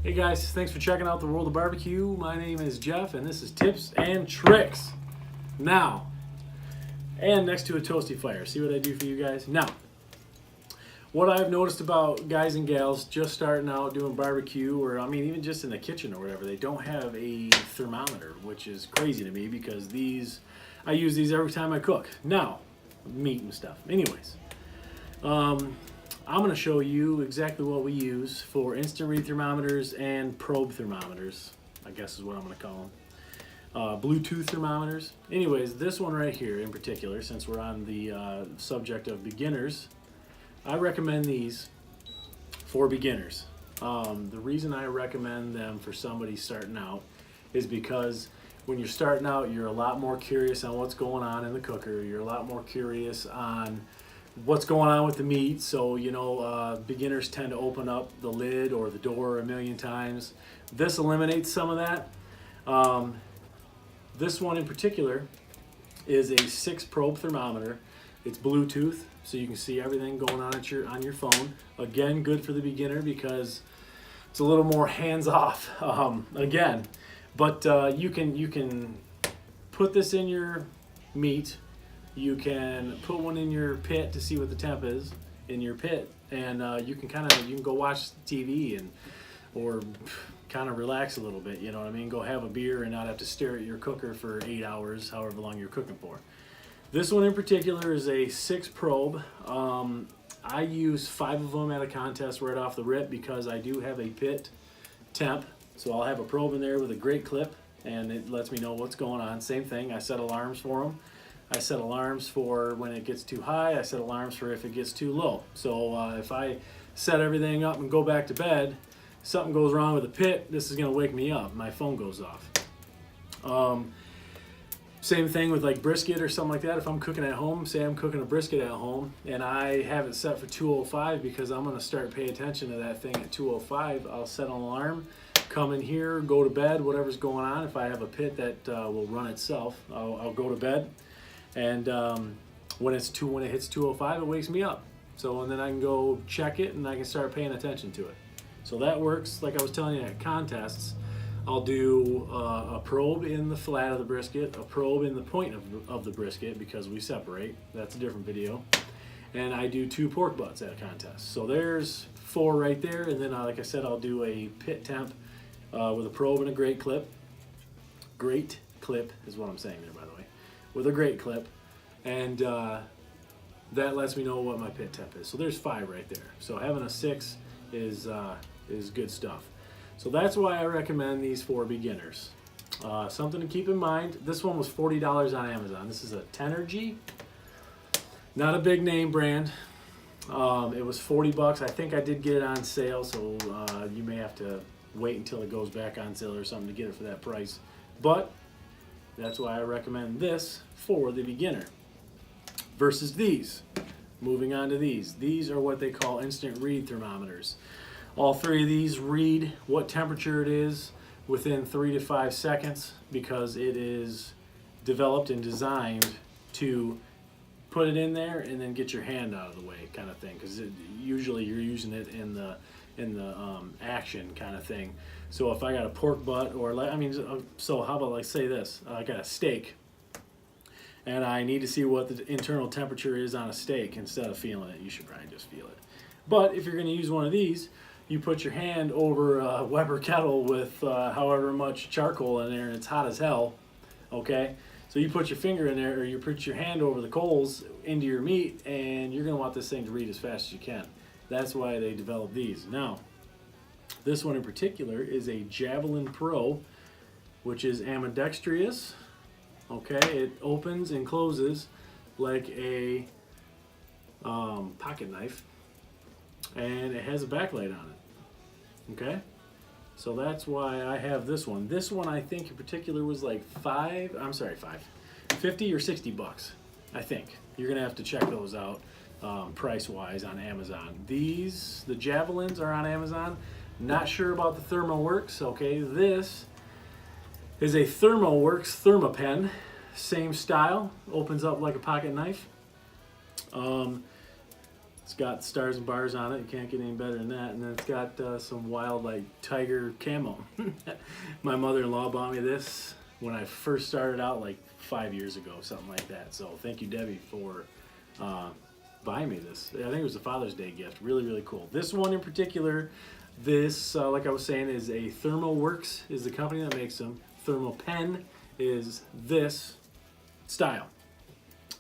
Hey guys, thanks for checking out the world of barbecue. My name is Jeff and this is Tips and Tricks. Now, and next to a toasty fire. See what I do for you guys? Now, what I've noticed about guys and gals just starting out doing barbecue, or I mean even just in the kitchen or whatever, they don't have a thermometer, which is crazy to me because I use these every time I cook. Now, meat and stuff. Anyways, I'm going to show you exactly what we use for instant read thermometers and probe thermometers, I guess is what I'm going to call them. Bluetooth thermometers. Anyways, this one right here in particular, since we're on the subject of beginners, I recommend these for beginners. The reason I recommend them for somebody starting out is because when you're starting out, you're a lot more curious on what's going on in the cooker. You're a lot more curious on what's going on with the meat. So, beginners tend to open up the lid or the door a million times. This eliminates some of that. This one in particular is a 6-probe thermometer. It's Bluetooth, so you can see everything going on on your phone. Again, good for the beginner because it's a little more hands-off. But you can put this in your meat. You can put one in your pit to see what the temp is in your pit, and you can go watch TV or kind of relax a little bit. You know what I mean? Go have a beer and not have to stare at your cooker for 8 hours, however long you're cooking for. This one in particular is a 6-probe. I use 5 of them at a contest right off the rip because I do have a pit temp. So I'll have a probe in there with a great clip, and it lets me know what's going on. Same thing, I set alarms for them. I set alarms for when it gets too high. I set alarms for if it gets too low. So if I set everything up and go back to bed, something goes wrong with the pit, this is going to wake me up. My phone goes off. Same thing with like brisket or something like that. If I'm cooking at home, say I'm cooking a brisket at home, and I have it set for 205 because I'm going to start paying attention to that thing at 205, I'll set an alarm, come in here, go to bed, whatever's going on. If I have a pit that will run itself, I'll go to bed. And when it hits 205, it wakes me up. So and then I can go check it and I can start paying attention to it. So that works. Like I was telling you at contests, I'll do a probe in the flat of the brisket, a probe in the point of the brisket because we separate. That's a different video. And I do 2 pork butts at a contest. So there's 4 right there. And then like I said, I'll do a pit temp with a probe and a great clip. Great clip is what I'm saying there, by the way. With a great clip, and that lets me know what my pit temp is. So there's 5 right there. So having a 6 is good stuff. So that's why I recommend these for beginners. Something to keep in mind, this one was $40 on Amazon. This is a Tenergy, not a big name brand. It was 40 bucks. I think I did get it on sale, so you may have to wait until it goes back on sale or something to get it for that price. But that's why I recommend this for the beginner versus these. Moving on to these. These are what they call instant read thermometers. All 3 of these read what temperature it is within 3 to 5 seconds because it is developed and designed to put it in there and then get your hand out of the way kind of thing, because usually you're using it in the action kind of thing. So if I got a pork butt so how about like say this, I got a steak and I need to see what the internal temperature is on a steak. Instead of feeling it, you should probably just feel it. But if you're going to use one of these, you put your hand over a Weber kettle with however much charcoal in there and it's hot as hell, okay? So you put your finger in there, or you put your hand over the coals into your meat, and you're going to want this thing to read as fast as you can. That's why they developed these. Now, this one in particular is a Javelin Pro, which is ambidextrous. Okay, it opens and closes like a pocket knife, and it has a backlight on it. Okay, so that's why I have this one. This one I think in particular was like 50 or 60 bucks. I think you're gonna have to check those out price-wise on Amazon. The Javelins are on Amazon. Not sure about the Thermoworks. Okay, this is a Thermoworks Thermopen, same style, opens up like a pocket knife. It's got stars and bars on it. You can't get any better than that. And then it's got some wild, like, tiger camo. My mother-in-law bought me this when I first started out, like 5 years ago, something like that. So thank you, Debbie, for buying me this. I think it was a Father's Day gift. Really, really cool. This one in particular, this, like I was saying, is a Thermoworks is the company that makes them. Thermopen is this style.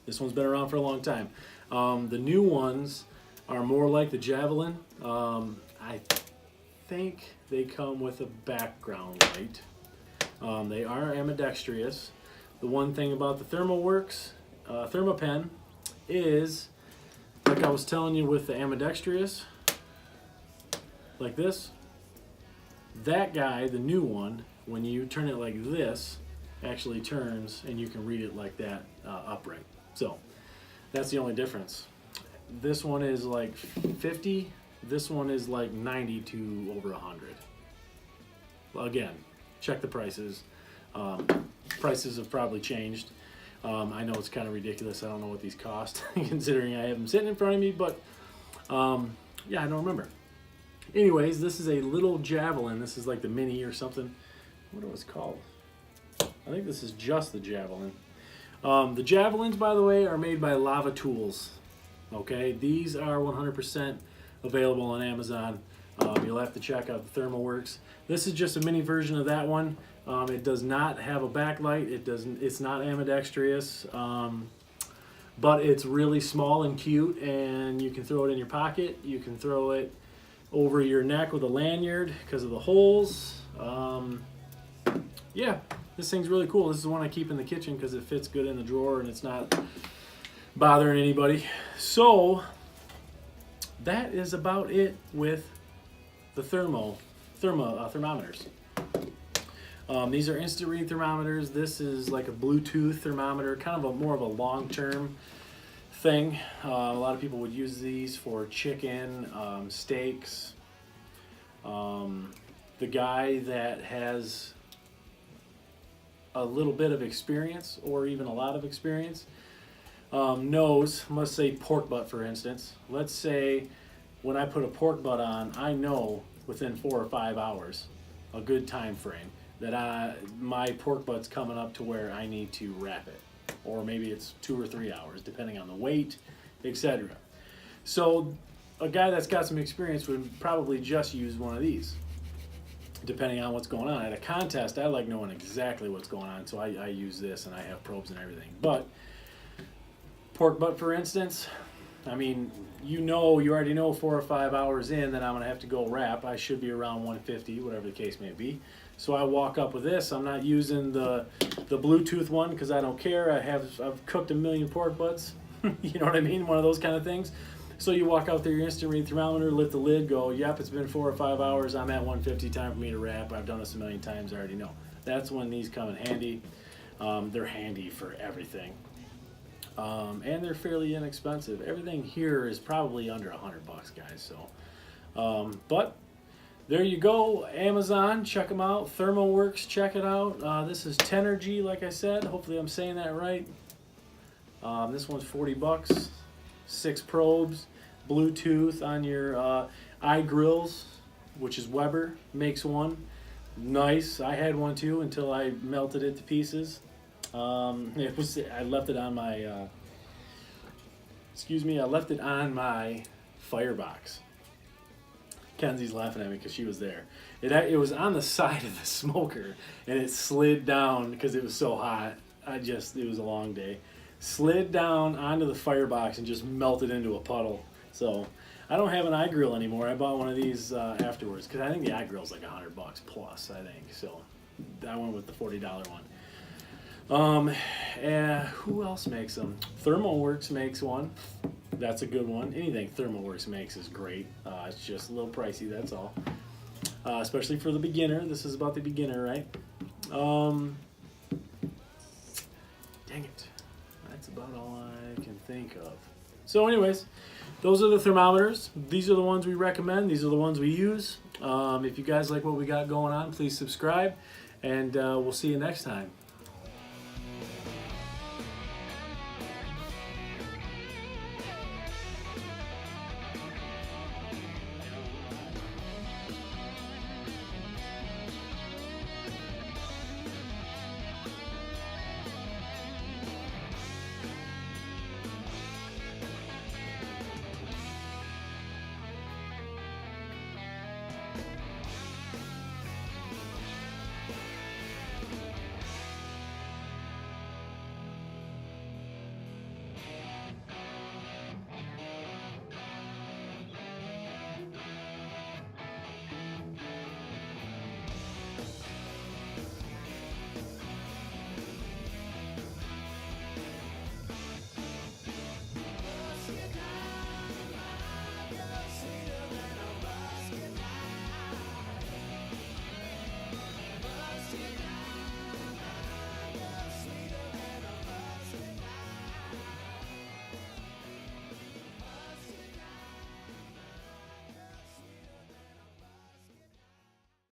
This one's been around for a long time. The new ones are more like the Javelin. I think they come with a background light. They are ambidextrous. The one thing about the Thermoworks, Thermopen, is, like I was telling you with the ambidextrous, like this, that guy, the new one, when you turn it like this, actually turns and you can read it like that upright. So that's the only difference. This one is like 50, this one is like 90 to over 100. Again, check the prices. Prices have probably changed. I know it's kind of ridiculous. I don't know what these cost considering I have them sitting in front of me, but yeah, I don't remember. Anyways, this is a little Javelin. This is like the mini or something. What it was called? I think this is just the Javelin. The Javelins, by the way, are made by Lava Tools. Okay, these are 100% available on Amazon. You'll have to check out the Thermoworks. This is just a mini version of that one. It does not have a backlight. It's not ambidextrous, but it's really small and cute, and you can throw it in your pocket. You can throw it over your neck with a lanyard because of the holes. Yeah, this thing's really cool. This is the one I keep in the kitchen because it fits good in the drawer and it's not bothering anybody. So that is about it with the thermometers. These are instant read thermometers. This is like a Bluetooth thermometer, kind of more of a long-term thing. A lot of people would use these for chicken, steaks. The guy that has a little bit of experience or even a lot of experience knows, let's say pork butt for instance. Let's say when I put a pork butt on, I know within 4 or 5 hours, a good time frame, that my pork butt's coming up to where I need to wrap it. Or maybe it's 2 or 3 hours, depending on the weight, etc. So a guy that's got some experience would probably just use one of these, depending on what's going on. At a contest, I like knowing exactly what's going on, so I use this and I have probes and everything. But pork butt, for instance, I mean, you already know 4 or 5 hours in that I'm gonna have to go wrap. I should be around 150, whatever the case may be. So I walk up with this. I'm not using the Bluetooth one because I don't care. I've cooked a million pork butts. You know what I mean? One of those kind of things. So you walk out there, your instant read thermometer, lift the lid, go, yep, it's been 4 or 5 hours. I'm at 150, time for me to wrap. I've done this a million times, I already know. That's when these come in handy. They're handy for everything. And they're fairly inexpensive. Everything here is probably under $100, guys. So, but there you go. Amazon, check them out. Thermoworks, check it out. This is Tenergy, like I said. Hopefully I'm saying that right. This one's $40. 6 probes, Bluetooth on your eye grills, which is Weber makes one. Nice. I had one too until I melted it to pieces. I left it on my I left it on my firebox. Kenzie's laughing at me because she was there. It was on the side of the smoker and it slid down because it was so hot. It was a long day. Slid down onto the firebox and just melted into a puddle. So I don't have an eye grill anymore. I bought one of these afterwards because I think the eye grill's like $100 plus, I think. So I went with the $40 one. And who else makes them? Thermoworks makes one. That's a good one. Anything Thermoworks makes is great. It's just a little pricey, that's all. Especially for the beginner. This is about the beginner, right? Dang it. That's about all I can think of. So anyways, those are the thermometers. These are the ones we recommend. These are the ones we use. If you guys like what we got going on, please subscribe. And we'll see you next time.